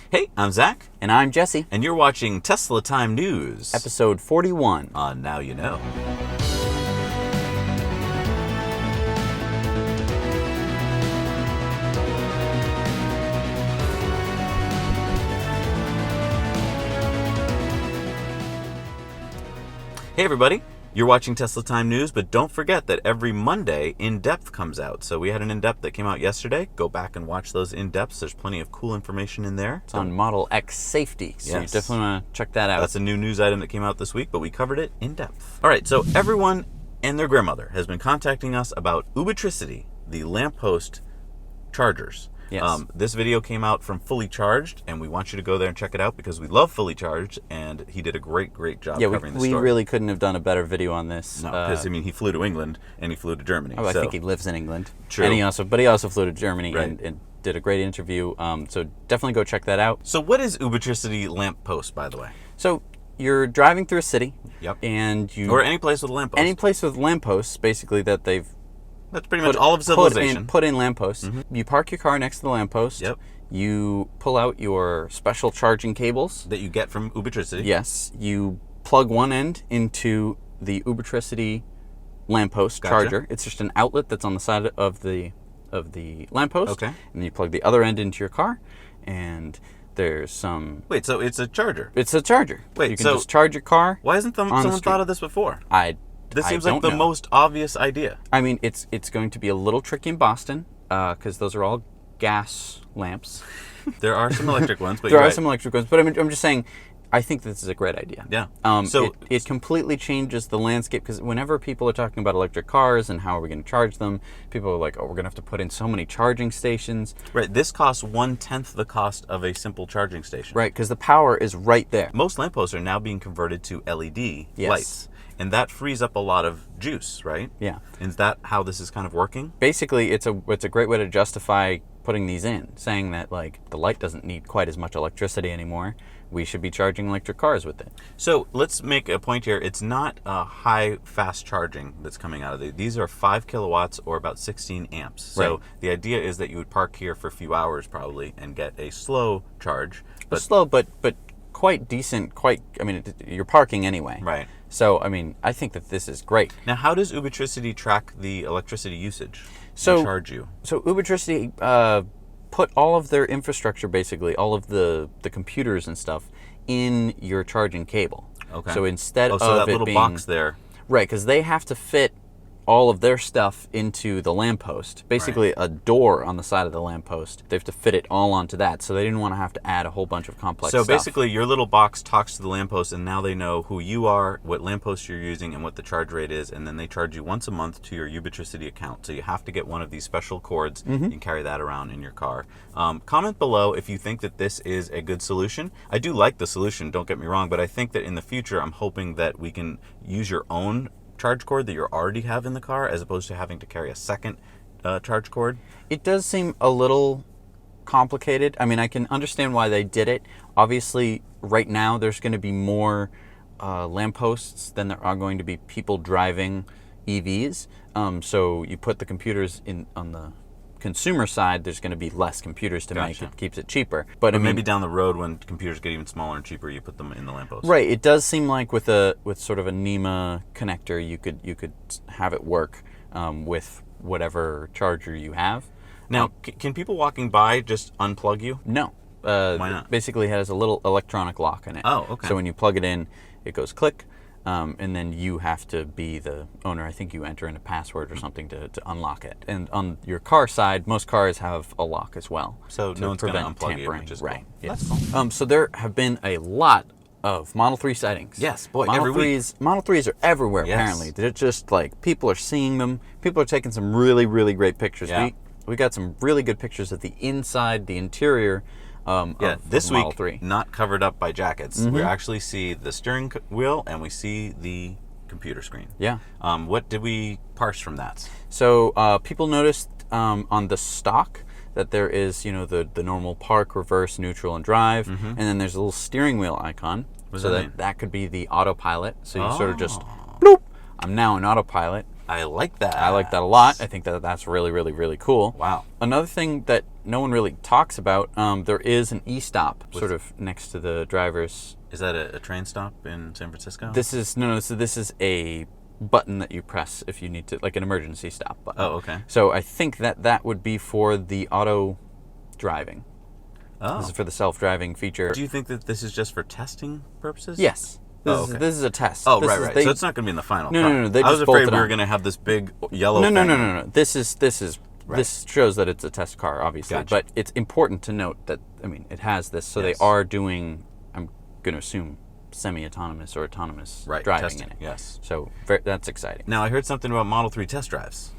Hey, I'm Zach. And I'm Jesse. And you're watching Tesla Time News. Episode 41. On Now You Know. Hey everybody, you're watching Tesla Time News, but don't forget that every Monday, In-Depth comes out. So we had an In-Depth that came out yesterday. Go back and watch those In-Depths. There's plenty of cool information in there. It's on Model X safety, so yes. You definitely want to check that out. That's a new news item that came out this week, but we covered it in depth. All right, so everyone and their grandmother has been contacting us about Ubitricity, the lamppost chargers. Yes. This video came out from Fully Charged, and we want you to go there and check it out because we love Fully Charged, and he did a great job covering the story. We really couldn't have done a better video on this. No, because he flew to England and he flew to Germany. I think he lives in England. True. And he also flew to Germany right. and did a great interview. So definitely go check that out. So what is Ubitricity lamppost, by the way? So you're driving through a city. Yep. And or any place with a lamppost. Any place with lampposts, basically, that they've That's pretty much all of civilization. Put in lampposts. Mm-hmm. You park your car next to the lamppost. Yep. You pull out your special charging cables. That you get from Ubitricity. Yes. You plug one end into the Ubitricity lamppost charger. It's just an outlet that's on the side of the lamppost. Okay. And then you plug the other end into your car, and there's some... Wait, so it's a charger? It's a charger. Wait, you can just charge your car. Why hasn't someone thought of this before? This seems like the most obvious idea. I mean, it's going to be a little tricky in Boston because those are all gas lamps. There are some electric ones, but some electric ones. But I'm just saying, I think this is a great idea. Yeah. So it completely changes the landscape because whenever people are talking about electric cars and how are we going to charge them, people are like, oh, we're going to have to put in so many charging stations. Right. This costs 1/10 the cost of a simple charging station. Right, because the power is right there. Most lampposts are now being converted to LED lights. And that frees up a lot of juice, right? Yeah. Is that how this is kind of working? Basically, it's a great way to justify putting these in, saying that like the light doesn't need quite as much electricity anymore. We should be charging electric cars with it. So let's make a point here. It's not high fast charging that's coming out of it. These are 5 kilowatts or about 16 amps. So the idea is that you would park here for a few hours probably and get a slow charge. Slow, but quite decent. You're parking anyway. Right. So, I think that this is great. Now, how does Ubitricity track the electricity usage? So charge you? So Ubitricity put all of their infrastructure, basically, all of the computers and stuff, in your charging cable. Okay. So instead of that it little being, box there. Right, because they have to fit all of their stuff into the lamppost. Basically, a door on the side of the lamppost. They have to fit it all onto that, so they didn't want to have to add a whole bunch of complex stuff. So basically, your little box talks to the lamppost, and now they know who you are, what lamppost you're using, and what the charge rate is, and then they charge you once a month to your Ubitricity account. So you have to get one of these special cords and carry that around in your car. Comment below if you think that this is a good solution. I do like the solution, don't get me wrong, but I think that in the future, I'm hoping that we can use your own charge cord that you already have in the car as opposed to having to carry a second charge cord. It does seem a little complicated. I can understand why they did it. Obviously, right now there's going to be more lampposts than there are going to be people driving EVs. So you put the computers on the consumer side, there's going to be less computers to make. It keeps it cheaper. But maybe down the road when computers get even smaller and cheaper, you put them in the lamppost. Right. It does seem like with sort of a NEMA connector, you could have it work with whatever charger you have. Now, can people walking by just unplug you? No. Why not? Basically, it has a little electronic lock in it. Oh, okay. So when you plug it in, it goes click. And then you have to be the owner. I think you enter in a password or something to unlock it. And on your car side, most cars have a lock as well. So no one's going to unplug tampering. You, which is right. Cool. Yes. That's cool. So there have been a lot of Model 3 sightings. Yes, boy, Model every 3s, week. Model 3s are everywhere, apparently. They're just like, people are seeing them. People are taking some really, really great pictures. Yeah. We got some really good pictures of the inside, the interior. This Model week, 3. Not covered up by jackets. We actually see the steering wheel and we see the computer screen. Yeah. What did we parse from that? So people noticed on the stock that there is, the normal park, reverse, neutral, and drive, and then there's a little steering wheel icon. So that could be the autopilot. So you sort of just, bloop, I'm now in autopilot. I like that. I like that a lot. I think that's really, really, really cool. Wow. Another thing that no one really talks about. There is an e-stop sort of next to the driver's. Is that a train stop in San Francisco? This is so this is a button that you press if you need to, like an emergency stop button. Oh, okay. So I think that would be for the auto driving. Oh. This is for the self-driving feature. Do you think that this is just for testing purposes? Yes. Okay. This is a test. Oh, This right, is- right. they- So it's not going to be in the final No, car. no, no, they I was just afraid bolted we were on. going to have this big yellow No, thing. no. This is Right. this shows that it's a test car, obviously. Gotcha. But it's important to note that it has this, so Yes. they are doing. I'm going to assume semi-autonomous or autonomous Right, driving testing, in it. yes. So that's exciting. Now, I heard something about Model 3 test drives.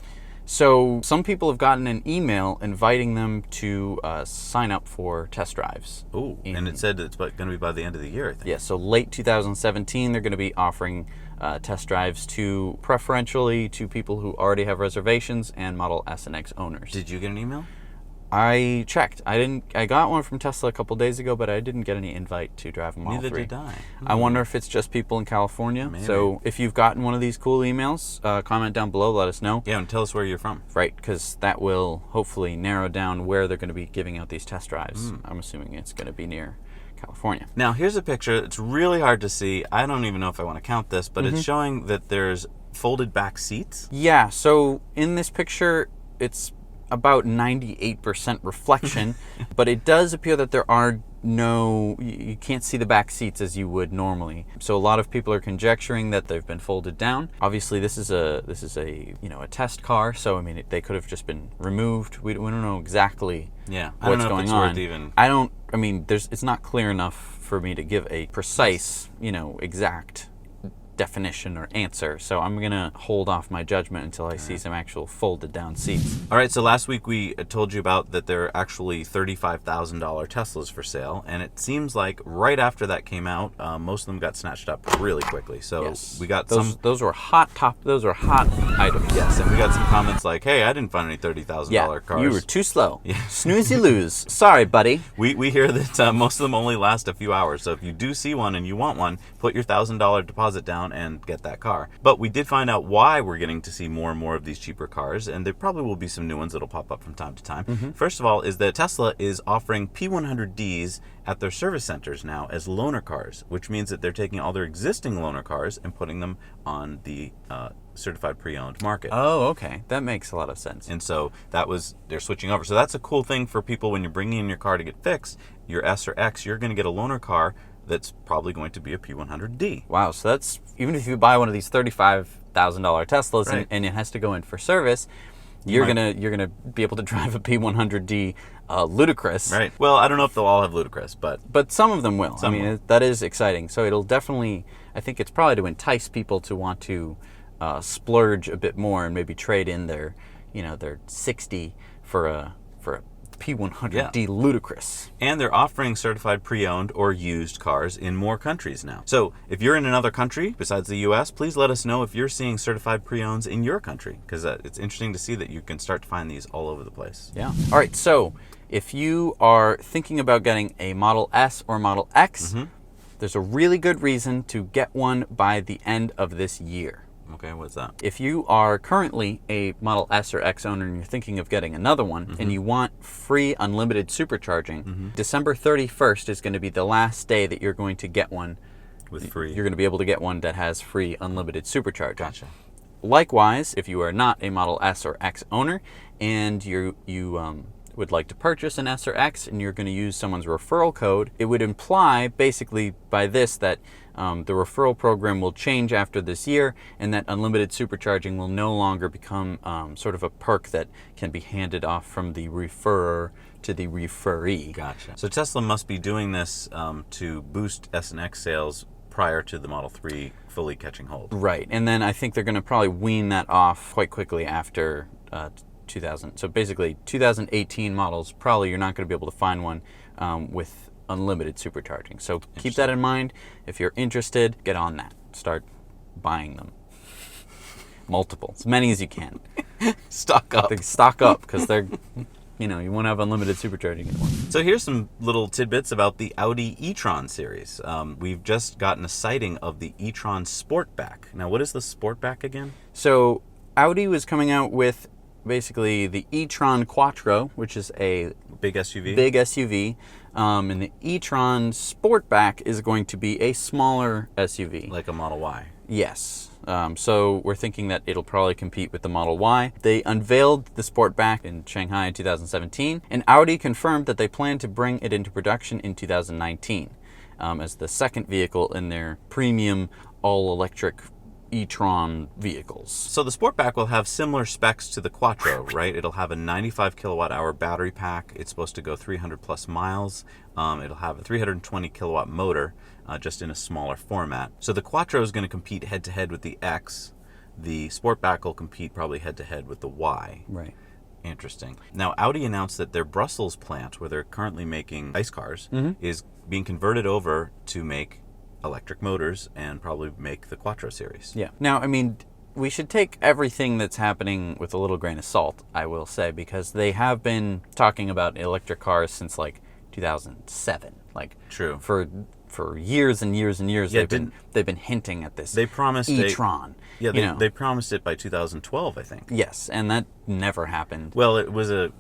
So some people have gotten an email inviting them to sign up for test drives. Ooh, and it said it's going to be by the end of the year, I think. Yeah, so late 2017, they're going to be offering test drives to preferentially to people who already have reservations and Model S and X owners. Did you get an email? I checked. I got one from Tesla a couple days ago, but I didn't get any invite to drive a Model 3. Neither did I. I wonder if it's just people in California. Maybe. So if you've gotten one of these cool emails, comment down below, let us know. Yeah, and tell us where you're from. Right, because that will hopefully narrow down where they're going to be giving out these test drives. I'm assuming it's going to be near California. Now, here's a picture. It's really hard to see. I don't even know if I want to count this, but it's showing that there's folded back seats. Yeah, so in this picture, it's about 98% reflection, but it does appear that there are you can't see the back seats as you would normally. So a lot of people are conjecturing that they've been folded down. Obviously, this is a a test car, so they could have just been removed. We don't know exactly Yeah, I what's don't know going if it's on. worth even. It's not clear enough for me to give a precise, exact definition or answer. So I'm going to hold off my judgment until I see some actual folded down seats. All right, so last week we told you about that there are actually $35,000 Teslas for sale, and it seems like right after that came out, most of them got snatched up really quickly. So Yes. we got Those were hot items. Yes, and we got some comments like, "Hey, I didn't find any $30,000 Yeah, cars." you were too slow. Snooze, you lose. Sorry, buddy. We hear that most of them only last a few hours. So if you do see one and you want one, put your $1,000 deposit down and get that car. But we did find out why we're getting to see more and more of these cheaper cars, and there probably will be some new ones that'll pop up from time to time. First of all, is that Tesla is offering P100Ds at their service centers now as loaner cars, which means that they're taking all their existing loaner cars and putting them on the certified pre-owned market. Oh, okay. That makes a lot of sense. And so they're switching over. So that's a cool thing for people when you're bringing in your car to get fixed, your S or X, you're going to get a loaner car that's probably going to be a P100D. Wow, so that's, even if you buy one of these $35,000 Teslas Right. and it has to go in for service, you're gonna be able to drive a P100D ludicrous. Right. Well, I don't know if they'll all have ludicrous, but Some of them will. Some will. That is exciting. So it'll definitely, I think it's probably to entice people to want to splurge a bit more and maybe trade in their 60 for a P100D ludicrous. and they're offering certified pre-owned or used cars in more countries now. So if you're in another country besides the U.S., please let us know if you're seeing certified pre-owns in your country, because it's interesting to see that you can start to find these all over the place. Yeah. All right. So if you are thinking about getting a Model S or Model X, there's a really good reason to get one by the end of this year. Okay, what's that? If you are currently a Model S or X owner and you're thinking of getting another one and you want free unlimited supercharging, December 31st is going to be the last day that you're going to get one. With free. You're going to be able to get one that has free unlimited supercharging. Gotcha. Likewise, if you are not a Model S or X owner and you would like to purchase an S or X and you're going to use someone's referral code, it would imply basically by this that the referral program will change after this year and that unlimited supercharging will no longer become sort of a perk that can be handed off from the referrer to the referee. Gotcha. So Tesla must be doing this to boost S and X sales prior to the Model 3 fully catching hold. Right, and then I think they're going to probably wean that off quite quickly after 2000. So basically, 2018 models, probably you're not going to be able to find one with unlimited supercharging. So keep that in mind. If you're interested, get on that. Start buying them. Multiple, as many as you can. Stock up. Stock up, because they're, you won't have unlimited supercharging anymore. So here's some little tidbits about the Audi e-tron series. We've just gotten a sighting of the e-tron Sportback. Now, what is the Sportback again? So Audi was coming out with basically the e-tron Quattro, which is a Big SUV? Big SUV. And the e-tron Sportback is going to be a smaller SUV. Like a Model Y. Yes. So we're thinking that it'll probably compete with the Model Y. They unveiled the Sportback in Shanghai in 2017, and Audi confirmed that they plan to bring it into production in 2019 as the second vehicle in their premium all-electric e-tron vehicles. So the Sportback will have similar specs to the Quattro, right? It'll have a 95 kilowatt hour battery pack. It's supposed to go 300 plus miles. It'll have a 320 kilowatt motor, just in a smaller format. So the Quattro is going to compete head to head with the X. The Sportback will compete probably head to head with the Y. Right. Interesting. Now, Audi announced that their Brussels plant, where they're currently making ICE cars, is being converted over to make electric motors and probably make the Quattro series. Yeah. Now, I mean, we should take everything that's happening with a little grain of salt, I will say, because they have been talking about electric cars since like 2007. Like, True. For years and years and years, Yeah, they've been hinting at this. They promised e-tron. they promised it by 2012, I think. Yes, and that never happened. Well, it was a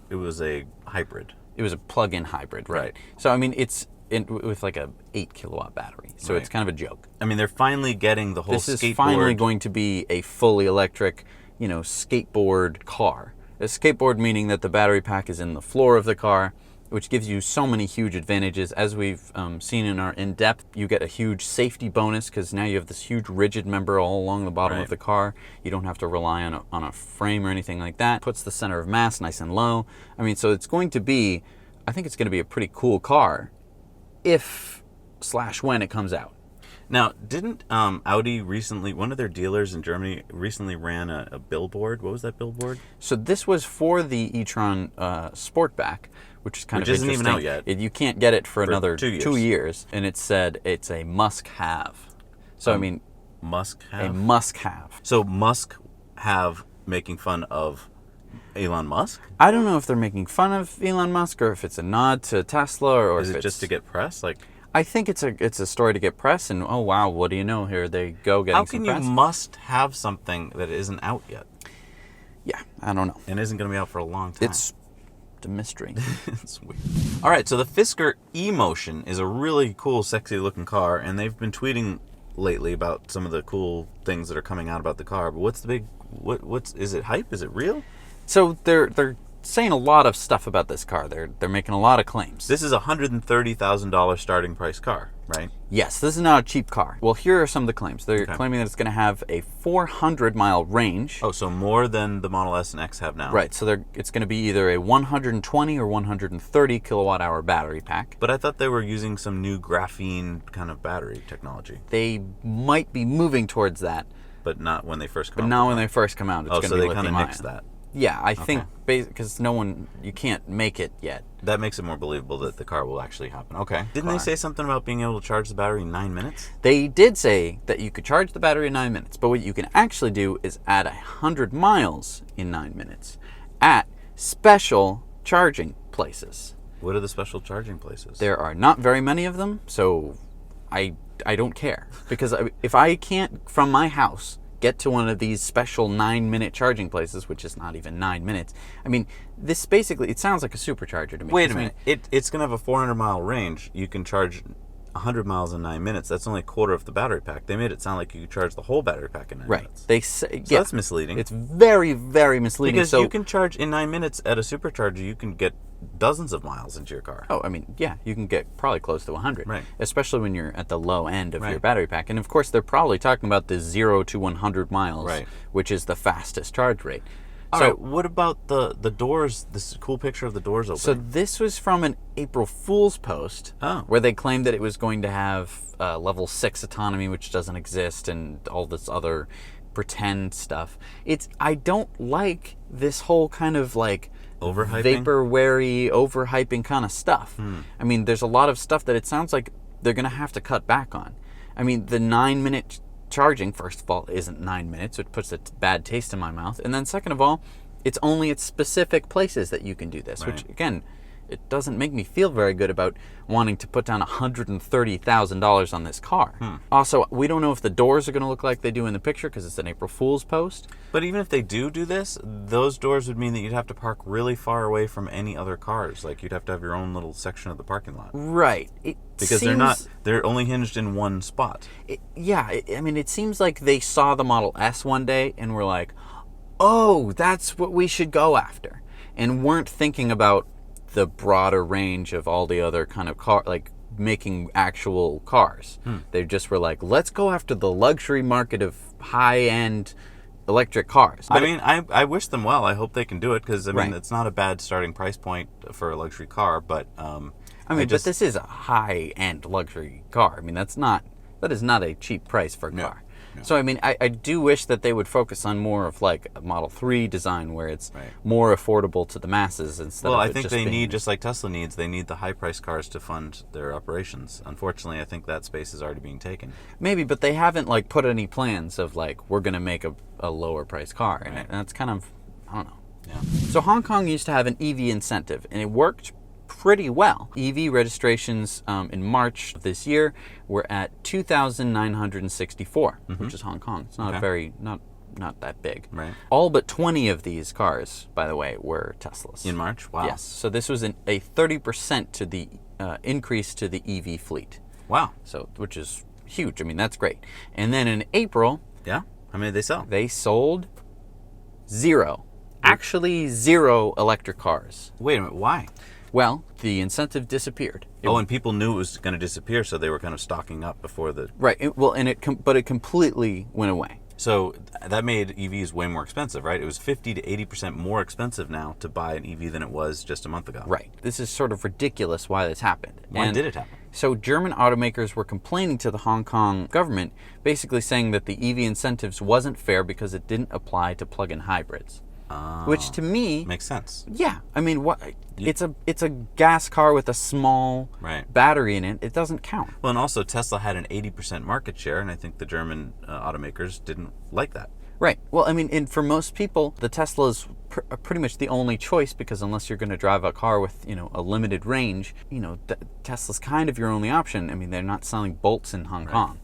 hybrid. It was a plug-in hybrid, right? So I mean, it's with like a 8 kilowatt battery, so Right. it's kind of a joke. I mean, they're finally getting the whole This is skateboard. finally going to be a fully electric, skateboard car. A skateboard meaning that the battery pack is in the floor of the car, which gives you so many huge advantages. As we've seen in our in-depth, you get a huge safety bonus because now you have this huge rigid member all along the bottom Right. of the car. You don't have to rely on a frame or anything like that. Puts the center of mass nice and low. I mean, so it's going to be, I think it's going to be a pretty cool car if/when it comes out. Now, didn't Audi recently, one of their dealers in Germany recently ran a billboard? What was that billboard? So this was for the e-tron Sportback, which is kind Which of isn't interesting. even out yet. You can't get it for another 2 years, and it said it's a must-have. So I mean, Musk a have? must-have. So Musk have making fun of Elon Musk? I don't know if they're making fun of Elon Musk or if it's a nod to Tesla or Is if it it's just to get press? Like, I think it's a story to get press, and oh wow, what do you know? Here they go getting how some can you press. must have something that isn't out yet Yeah, I don't know. and isn't going to be out for a long time? It's a mystery. It's weird. All right, so the Fisker EMotion is a really cool, sexy-looking car, and they've been tweeting lately about some of the cool things that are coming out about the car. But what's the big? What's is it hype? Is it real? So they're saying a lot of stuff about this car. They're making a lot of claims. This is a $130,000 starting price car, right? Yes, this is not a cheap car. Well, here are some of the claims. They're Okay. claiming that it's going to have a 400-mile range. Oh, so more than the Model S and X have now. Right, so it's going to be either a 120 or 130 kilowatt hour battery pack. But I thought they were using some new graphene kind of battery technology, They might be moving towards that, but not when they first come but out. not when they first come out. It's Oh, going so to be they kind of lithium-ion. nixed that. Yeah, I think because you can't make it yet. That makes it more believable that the car will actually happen. Okay. Didn't they Car. say something about being able to charge the battery in 9 minutes? They did say that you could charge the battery in 9 minutes, but what you can actually do is add 100 miles in 9 minutes at special charging places. What are the special charging places? There are not very many of them, so I don't care. Because if I can't, from my house, get to one of these special 9-minute charging places, which is not even 9 minutes, I mean, this basically, it sounds like a supercharger to me. Wait a 'Cause, I mean, minute. It's going to have a 400-mile range. You can charge 100 miles in 9 minutes. That's only a quarter of the battery pack. They made it sound like you could charge the whole battery pack in 9 right. minutes. They say, So that's misleading. It's very, very misleading. Because so, you can charge in 9 minutes at a supercharger. You can get dozens of miles into your car. Oh, I mean, yeah, you can get probably close to 100. Right. Especially when you're at the low end of your Right. battery pack. And of course, they're probably talking about the 0 to 100 miles, Right. which is the fastest charge rate. All So, right, what about the doors? This cool picture of the doors opening. so this was from an April Fool's post Oh. where they claimed that it was going to have level 6 autonomy, which doesn't exist, and all this other pretend stuff. I don't like this whole kind of like Overhyping? vaporwary, overhyping kind of stuff. I mean, there's a lot of stuff that it sounds like they're going to have to cut back on. I mean, the 9-minute charging, first of all, isn't 9 minutes, which puts a bad taste in my mouth. And then second of all, it's only at specific places that you can do this, which Right. again, it doesn't make me feel very good about wanting to put down $130,000 on this car. Also, we don't know if the doors are going to look like they do in the picture because it's an April Fool's post. But even if they do this, those doors would mean that you'd have to park really far away from any other cars. Like, you'd have to have your own little section of the parking lot. Right. Because they're only hinged in one spot. It seems like they saw the Model S one day and were like, oh, that's what we should go after. And weren't thinking about the broader range of all the other kind of car, like making actual cars. They just were like, let's go after the luxury market of high-end electric cars. But I wish them well. I hope they can do it because, it's not a bad starting price point for a luxury car, but... but this is a high-end luxury car. That is not a cheap price for a car. No. So, I do wish that they would focus on more of like a Model 3 design where it's more affordable to the masses instead of I think they need, just like Tesla needs, they need the high-priced cars to fund their operations. Unfortunately, I think that space is already being taken. Maybe, but they haven't like put any plans of like, we're going to make a lower-priced car. And that's kind of, I don't know. Yeah. So Hong Kong used to have an EV incentive, and it worked pretty well. EV registrations in March of this year were at 2,964, which is Hong Kong. It's not not that big. Right. All but 20 of these cars, by the way, were Teslas. In March? Wow. Yes. So this was a 30% to the increase to the EV fleet. Wow. So, which is huge. That's great. And then in April... Yeah? How many did they sell? They sold 0. Actually, 0 electric cars. Wait a minute. Why? Well, the incentive disappeared. And people knew it was going to disappear, so they were kind of stocking up before the... Right. But it completely went away. So that made EVs way more expensive, right? It was 50 to 80% more expensive now to buy an EV than it was just a month ago. Right. This is sort of ridiculous why this happened. Why did it happen? So German automakers were complaining to the Hong Kong government, basically saying that the EV incentives wasn't fair because it didn't apply to plug-in hybrids. Which to me makes sense. Yeah, what? It's a gas car with a small battery in it. It doesn't count. Well, and also Tesla had an 80% market share, and I think the German automakers didn't like that. Right. Well, and for most people, the Tesla is pretty much the only choice because unless you're going to drive a car with a limited range, Tesla's kind of your only option. They're not selling Bolts in Hong Kong.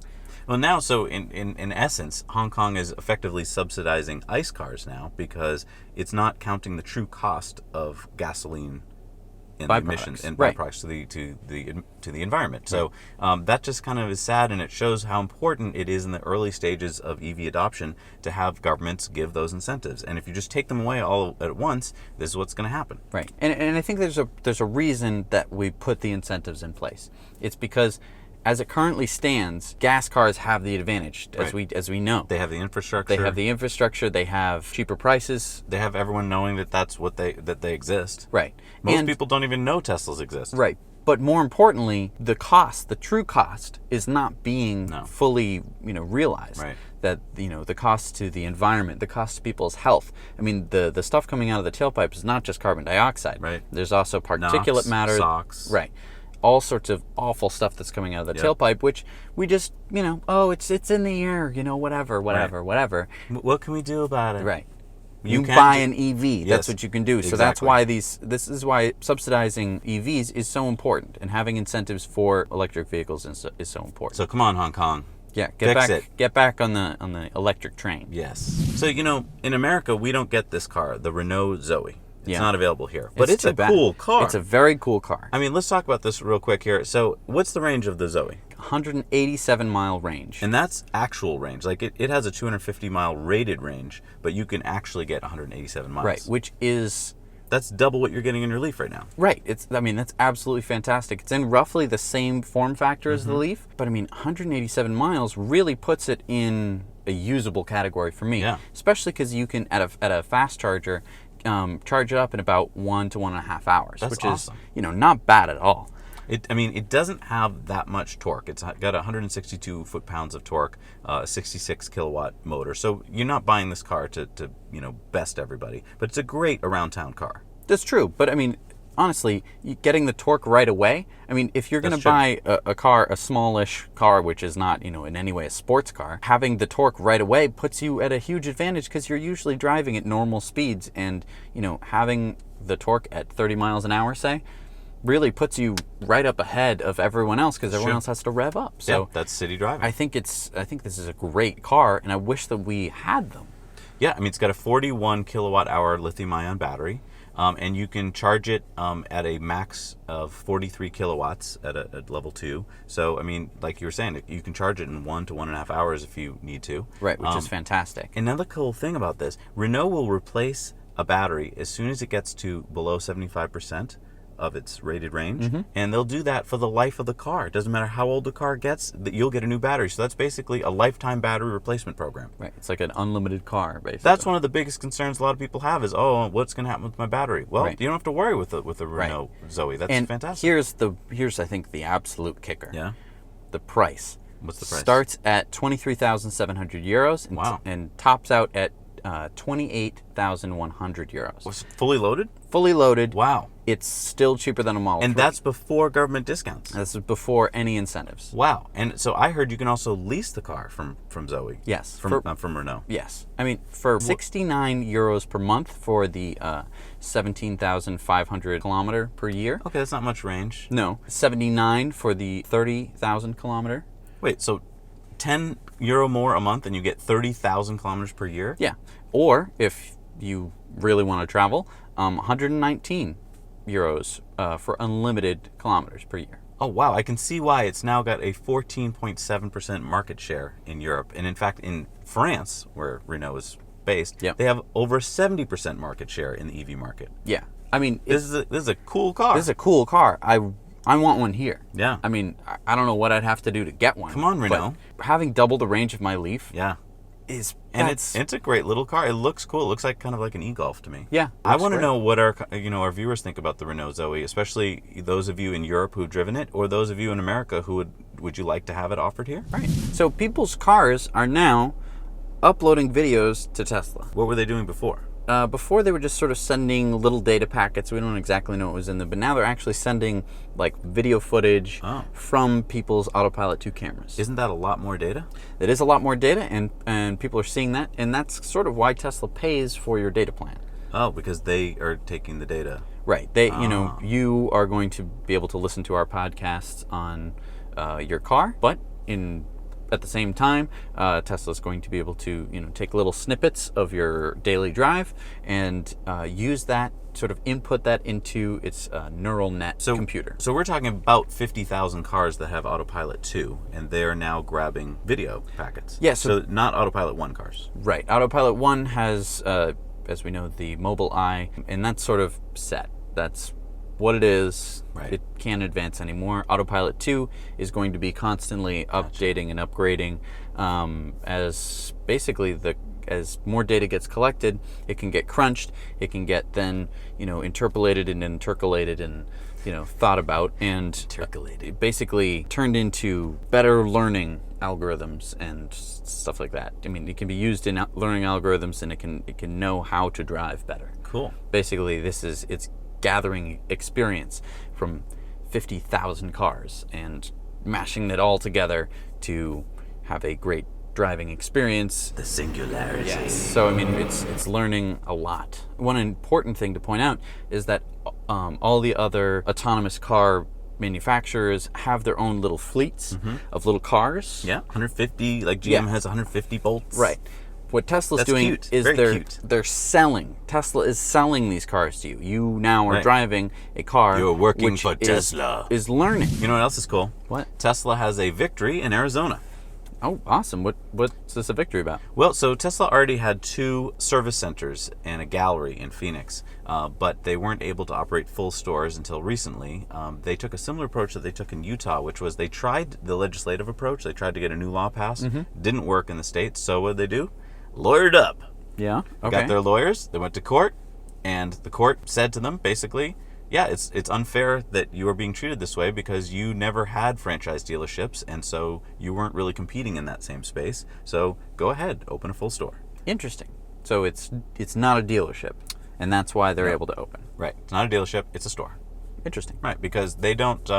Well, now, so in essence, Hong Kong is effectively subsidizing ICE cars now because it's not counting the true cost of gasoline and the emissions and byproducts to the environment. So that just kind of is sad, and it shows how important it is in the early stages of EV adoption to have governments give those incentives. And if you just take them away all at once, this is what's going to happen. Right. And I think there's a reason that we put the incentives in place. It's because as it currently stands, gas cars have the advantage, as we know. They have the infrastructure. They have cheaper prices. They have everyone knowing that that's what they exist. Right. Most people don't even know Teslas exist. Right. But more importantly, the true cost, is not being fully, realized. Right. That, the cost to the environment, the cost to people's health. The stuff coming out of the tailpipe is not just carbon dioxide. Right. There's also particulate matter. SOx. Right. All sorts of awful stuff that's coming out of the tailpipe, which we just, it's in the air, whatever. What can we do about it? Right. You buy an EV. That's what you can do. So that's why this is why subsidizing EVs is so important, and having incentives for electric vehicles is so important. So come on, Hong Kong. Yeah, get back on the electric train. Yes. So in America we don't get this car, the Renault Zoe. It's not available here. But it's a cool car. It's a very cool car. Let's talk about this real quick here. So what's the range of the Zoe? 187-mile range. And that's actual range. Like it has a 250-mile rated range, but you can actually get 187 miles. Right, which is... That's double what you're getting in your Leaf right now. Right. That's absolutely fantastic. It's in roughly the same form factor as the Leaf, but 187 miles really puts it in a usable category for me. Yeah. Especially because you can, at a fast charger, charge it up in about 1 to 1.5 hours. That's which awesome. is, not bad at all. It doesn't have that much torque. It's got 162 foot-pounds of torque, 66 kilowatt motor. So you're not buying this car to best everybody, but it's a great around-town car. That's true, but honestly, getting the torque right away. If you're going to buy a car, a smallish car, which is not, in any way a sports car, having the torque right away puts you at a huge advantage because you're usually driving at normal speeds, and having the torque at 30 miles an hour, say, really puts you right up ahead of everyone else because everyone else has to rev up. So yeah, that's city driving. I think this is a great car, and I wish that we had them. Yeah, I mean, it's got a 41 kilowatt hour lithium-ion battery, and you can charge it at a max of 43 kilowatts at level 2. So, I mean, like you were saying, you can charge it in 1 to 1.5 hours if you need to. Right, which is fantastic. Another cool thing about this, Renault will replace a battery as soon as it gets to below 75% of its rated range, and they'll do that for the life of the car. It doesn't matter how old the car gets, that you'll get a new battery. So that's basically a lifetime battery replacement program. Right, it's like an unlimited car, basically. That's one of the biggest concerns a lot of people have is, oh, what's going to happen with my battery? Well, Right. you don't have to worry with the Renault Zoe. That's and fantastic. Here's I think the absolute kicker. Yeah. The price. What's the price? Starts at 23,700 euros and, Wow. and tops out at 28,100 euros. Was it fully loaded? Fully loaded. Wow. It's still cheaper than a Model 3. And that's before government discounts. This is before any incentives. Wow. And so I heard you can also lease the car from Zoe. Yes. From Renault. Yes. I mean, for 69 euros per month for the 17,500 kilometer per year. Okay, that's not much range. No. 79 for the 30,000 kilometer. Wait, so 10 euro more a month and you get 30,000 kilometers per year? Yeah. Or if you really want to travel, 119 euros for unlimited kilometers per year. Oh, wow. I can see why it's now got a 14.7% market share in Europe. And in fact, in France, where Renault is based, Yep. they have over 70% market share in the EV market. Yeah. I mean, This is a cool car. this is a cool car. I want one here. Yeah. I mean, I don't know what I'd have to do to get one. Come on, Renault. But having double the range of my Leaf Yeah. is... And it's a great little car. It looks cool. It looks like kind of like an e-Golf to me. Yeah, I looks want to great. know what our viewers think about the Renault Zoe, especially those of you in Europe who've driven it, or those of you in America who would you like to have it offered here? Right. So people's cars are now uploading videos to Tesla. What were they doing before? Before they were just sort of sending little data packets. We don't exactly know what was in them, but now they're actually sending like video footage from people's Autopilot 2 cameras. Isn't that a lot more data? It is a lot more data, and people are seeing that, and that's sort of why Tesla pays for your data plan. Oh, because they are taking the data. Right. You are going to be able to listen to our podcasts on your car, but at the same time, Tesla's going to be able to, take little snippets of your daily drive and use that, sort of input that into its neural net computer. So we're talking about 50,000 cars that have Autopilot 2, and they are now grabbing video packets. Yeah, so not Autopilot 1 cars. Right. Autopilot 1 has, as we know, the mobile eye, and that's sort of set. That's what it is. Right. It can't advance anymore. Autopilot 2 is going to be constantly updating and upgrading as basically as more data gets collected, it can get crunched, it can get then, interpolated and intercalated and, thought about and basically turned into better learning algorithms and stuff like that. I mean, it can be used in learning algorithms, and it can know how to drive better. Cool. Basically, it's gathering experience from 50,000 cars and mashing it all together to have a great driving experience. The singularity. Yes. So, I mean, it's learning a lot. One important thing to point out is that all the other autonomous car manufacturers have their own little fleets of little cars. Yeah, 150, like GM has 150 bolts. Right. What Tesla's That's doing cute. is Very cute. they're selling. Tesla is selling these cars to you. You now are Right. driving a car. You're working which for Tesla. Is learning. You know what else is cool? What? Tesla has a victory in Arizona. Oh, awesome. What's this a victory about? Well, so Tesla already had 2 service centers and a gallery in Phoenix, but they weren't able to operate full stores until recently. They took a similar approach that they took in Utah, which was they tried the legislative approach. They tried to get a new law passed. Didn't work in the States, so what did they do? Lawyered up. Yeah. They Okay. got their lawyers, they went to court, and the court said to them, basically, yeah, it's unfair that you are being treated this way because you never had franchise dealerships, and so you weren't really competing in that same space. So go ahead, open a full store. Interesting. So it's not a dealership, and that's why they're able to open. Right. It's not a dealership, it's a store. Interesting. Right, because they don't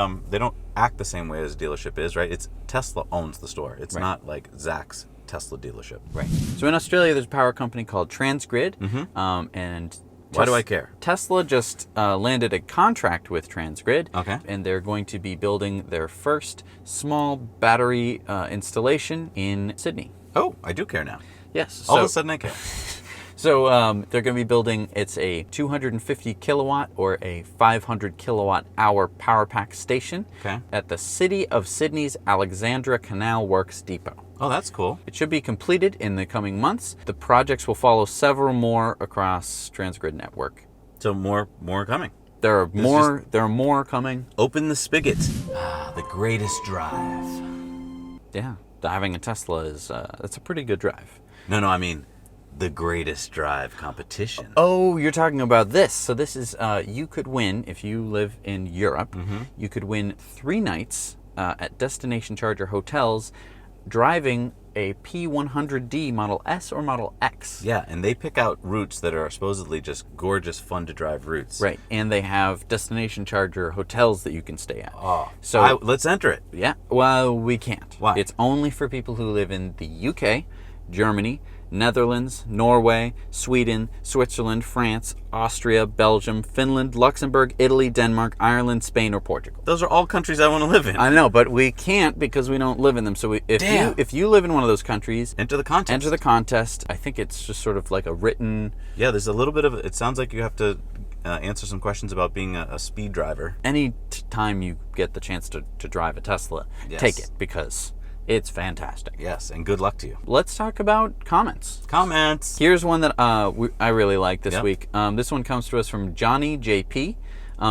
act the same way as a dealership is, right? It's Tesla owns the store. It's not like Zach's Tesla dealership. Right. So in Australia, there's a power company called Transgrid, and Why do I care? Tesla just landed a contract with Transgrid. Okay. And they're going to be building their first small battery installation in Sydney. Oh, I do care now. Yes. All of a sudden I care. So they're going to be building, it's a 250 kilowatt or a 500 kilowatt hour power pack station at the City of Sydney's Alexandra Canal Works Depot. Oh, that's cool. It should be completed in the coming months. The projects will follow several more across Transgrid network. So more coming. There are more coming. Open the spigot. The greatest drive. Yeah, having a Tesla is that's a pretty good drive. No, I mean the greatest drive competition. Oh, you're talking about this. So this is, you could win, if you live in Europe, you could win 3 nights at destination charger hotels driving a P100D Model S or Model X. Yeah, and they pick out routes that are supposedly just gorgeous, fun to drive routes. Right, and they have destination charger hotels that you can stay at. Oh, so let's enter it. Yeah, well, we can't. Why? It's only for people who live in the UK, Germany, Netherlands, Norway, Sweden, Switzerland, France, Austria, Belgium, Finland, Luxembourg, Italy, Denmark, Ireland, Spain, or Portugal. Those are all countries I want to live in. I know, but we can't because we don't live in them. So if you live in one of those countries, enter the contest. Enter the contest. I think it's just sort of like a written. Yeah, there's a little bit of. It sounds like you have to answer some questions about being a speed driver. Any time you get the chance to drive a Tesla, take it because it's fantastic. Yes, and good luck to you. Let's talk about comments. Comments. Here's one that I really like this week. This one comes to us from Johnny JP.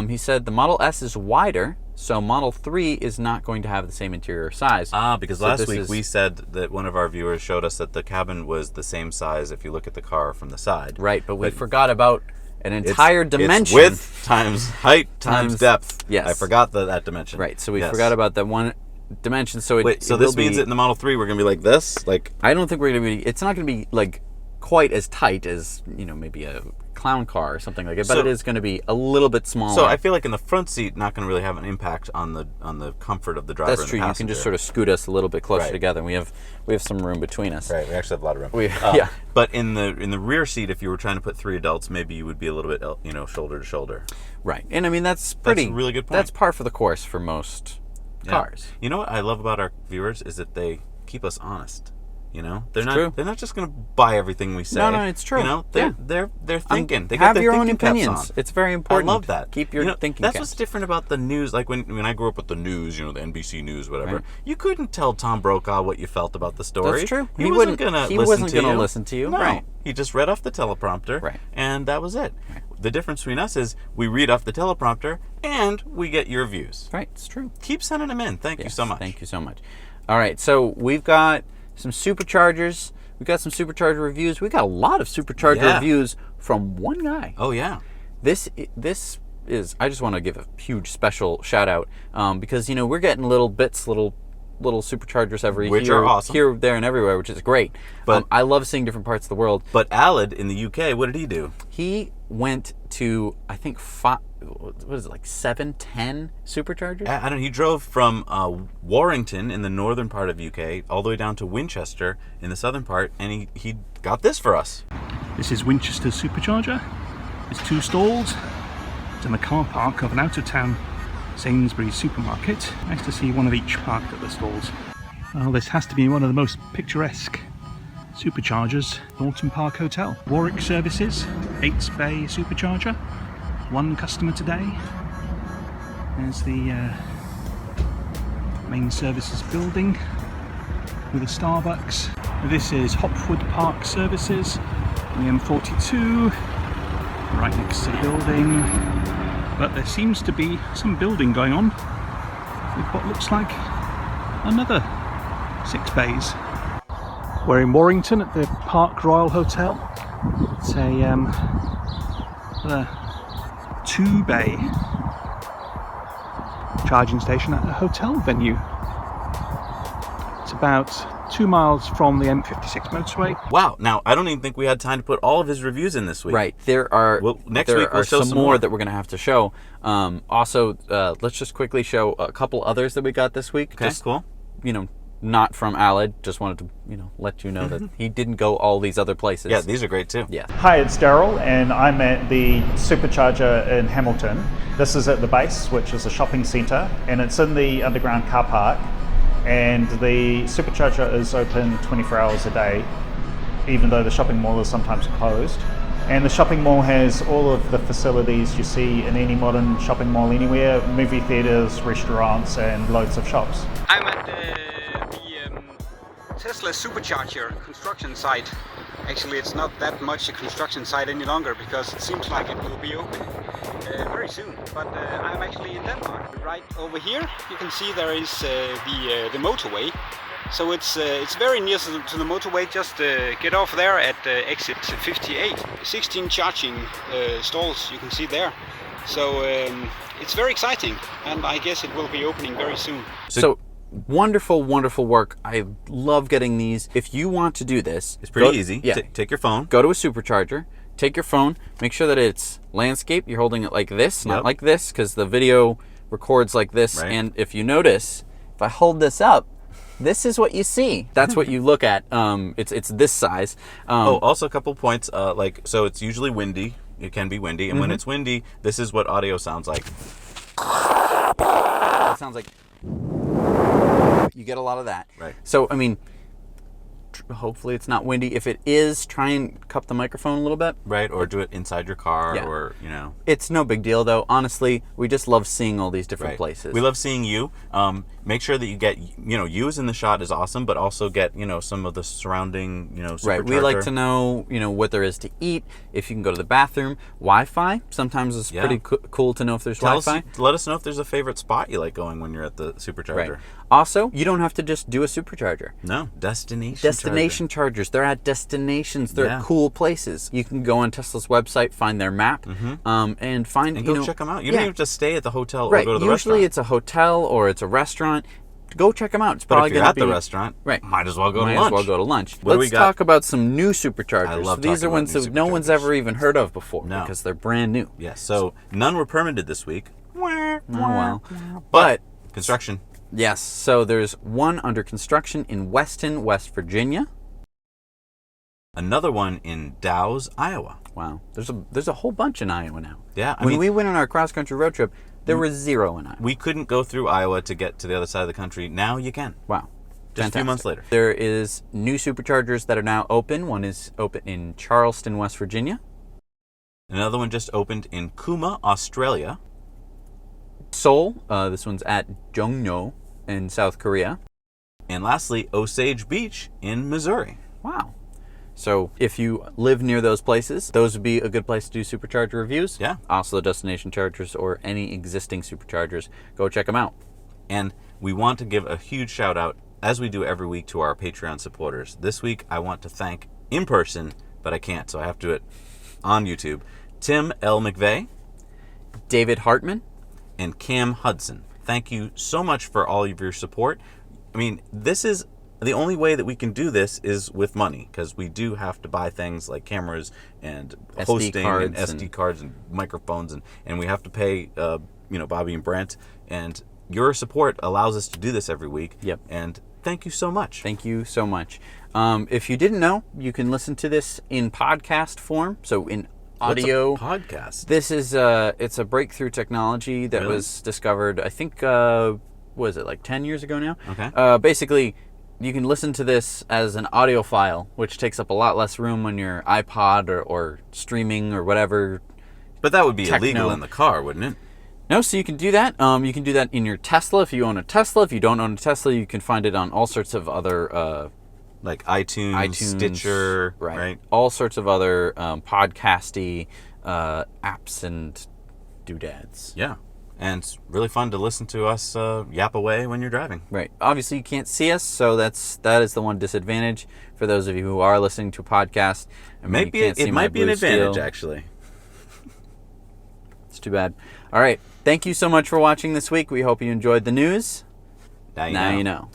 He said the Model S is wider, so Model 3 is not going to have the same interior size. Because last week we said that one of our viewers showed us that the cabin was the same size if you look at the car from the side. Right, but we forgot about an entire dimension. It's width times height times depth. Yes. I forgot that dimension. Right, so we forgot about that one dimension. So this means that in the Model 3 we're going to be like this? I don't think we're going to be, it's not going to be like quite as tight as, maybe a clown car or something like it, but it is going to be a little bit smaller. So I feel like in the front seat, not going to really have an impact on the comfort of the driver. That's true. You can just sort of scoot us a little bit closer together, and we have some room between us. Right. We actually have a lot of room. But in the rear seat, if you were trying to put 3 adults, maybe you would be a little bit, shoulder to shoulder. Right. And I mean that's a really good point. That's par for the course for most cars. You know what I love about our viewers is that they keep us honest. They're not just going to buy everything we say. No, it's true. They're thinking. They have got their your own thinking caps opinions. on. It's very important. I love that. Keep your thinking That's caps. what's different about the news. Like when I grew up with the news, the NBC News, whatever. Right. You couldn't tell Tom Brokaw what you felt about the story. That's true. He wasn't going to listen to you. No. Right. He just read off the teleprompter. Right. And that was it. Right. The difference between us is we read off the teleprompter and we get your views. Right. It's true. Keep sending them in. Thank you so much. Thank you so much. All right. So we've got some Superchargers. We got some Supercharger reviews. We got a lot of Supercharger reviews from one guy. Oh yeah. This is. I just want to give a huge special shout out because we're getting little bits, little Superchargers which are awesome. Here, there, and everywhere, which is great. But I love seeing different parts of the world. But Alad in the UK, what did he do? He went to I think 7, 10 Superchargers. I don't know. He drove from Warrington in the northern part of UK all the way down to Winchester in the southern part, and he got this for us. This is Winchester Supercharger. It's 2 stalls. It's in the car park of an out-of-town Sainsbury's supermarket. Nice to see one of each parked at the stalls. Well, this has to be one of the most picturesque Superchargers, Norton Park Hotel. Warwick Services, 8's Bay Supercharger. 1 customer today. There's the main services building with a Starbucks. This is Hopwood Park Services, the M42, right next to the building. But there seems to be some building going on with what looks like another 6 bays. We're in Warrington at the Park Royal Hotel. It's a 2-bay charging station at a hotel venue. It's about 2 miles from the M56 motorway. Wow! Now I don't even think we had time to put all of his reviews in this week. Right. There are next week we'll show some more that we're going to have to show. Also, let's just quickly show a couple others that we got this week. Okay, just, cool. not from Aled. Just wanted to, let you know that he didn't go all these other places. Yeah, these are great too. Yeah. Hi, it's Daryl, and I'm at the Supercharger in Hamilton. This is at the base, which is a shopping centre, and it's in the underground car park. And the Supercharger is open 24 hours a day, even though the shopping mall is sometimes closed. And the shopping mall has all of the facilities you see in any modern shopping mall anywhere: movie theatres, restaurants, and loads of shops. I'm at the Tesla Supercharger construction site. Actually, it's not that much a construction site any longer because it seems like it will be open very soon. But I'm actually in Denmark. Right over here, you can see there is the motorway. So it's very near to the motorway. Just get off there at exit 58. 16 charging stalls you can see there. So it's very exciting, and I guess it will be opening very soon. So wonderful, wonderful work. I love getting these. If you want to do this, It's pretty easy. Yeah. Take your phone. Go to a Supercharger, take your phone, make sure that it's landscape. You're holding it like this, not like this, because the video records like this. Right. And if you notice, if I hold this up, this is what you see. That's what you look at. It's this size. Also a couple points. So it's usually windy. It can be windy, and when it's windy, this is what audio sounds like. It sounds like you get a lot of that. Right. So I mean, hopefully it's not windy. If it is, try and cup the microphone a little bit. Right, or do it inside your car, Yeah. or It's no big deal, though. Honestly, we just love seeing all these different Right. places. We love seeing you. Make sure that you get, you is in the shot is awesome, but also get, some of the surrounding, Supercharger. Right. We like to know, what there is to eat. If you can go to the bathroom, Wi-Fi. Sometimes it's pretty cool to know if there's Wi-Fi. Let us know if there's a favorite spot you like going when you're at the Supercharger. Right. Also, you don't have to just do a Supercharger. No, destination Chargers. They're at destinations. They're Yeah. at cool places. You can go on Tesla's website, find their map, and find And go check them out. You don't even have to stay at the hotel or Right. go to the Usually restaurant. it's a hotel or it's a restaurant. Go check them out. It's But probably if you're going at to be the restaurant, right. might as well go to Might lunch. as well go to lunch. What do we Let's got? talk about some new Superchargers. I love These talking are ones about that new no one's Superchargers. ever even heard of before No. because they're brand new. Yes, so none were permitted this week. Oh, well. But construction. Yes, so there's one under construction in Weston, West Virginia. Another one in Dow's, Iowa. Wow. There's a whole bunch in Iowa now. Yeah, When we went on our cross-country road trip, there were 0 in Iowa. we couldn't go through Iowa to get to the other side of the country. Now you can. Wow. Just a few months later. There is new Superchargers that are now open. One is open in Charleston, West Virginia. Another one just opened in Kuma, Australia. Seoul. This one's at Jongno in South Korea. And lastly, Osage Beach in Missouri. Wow. So if you live near those places, those would be a good place to do Supercharger reviews. Yeah. Also the destination chargers or any existing Superchargers. Go check them out. And we want to give a huge shout out, as we do every week, to our Patreon supporters. This week, I want to thank in person, but I can't, so I have to do it on YouTube. Tim L. McVeigh David Hartman. and Cam Hudson. Thank you so much for all of your support. I mean, this is the only way that we can do this is with money, because we do have to buy things like cameras and hosting and SD cards and microphones, and we have to pay Bobby and Brent, and your support allows us to do this every week. Yep. And thank you so much. Thank you so much. If you didn't know, you can listen to this in podcast form, so in audio. What's a podcast? This is it's a breakthrough technology that Really? was discovered, I think, was it like 10 years ago now? Okay. Basically, you can listen to this as an audio file, which takes up a lot less room on your iPod or streaming or whatever. But that would be Techno. illegal in the car, wouldn't it? No, so you can do that. You can do that in your Tesla if you own a Tesla. If you don't own a Tesla, you can find it on all sorts of other Like iTunes, Stitcher, right? All sorts of other podcasty apps and doodads. Yeah. And it's really fun to listen to us yap away when you're driving. Right. Obviously, you can't see us, so that is the one disadvantage for those of you who are listening to a podcast. It might be an advantage, actually. It's too bad. All right. Thank you so much for watching this week. We hope you enjoyed the news. Now you know.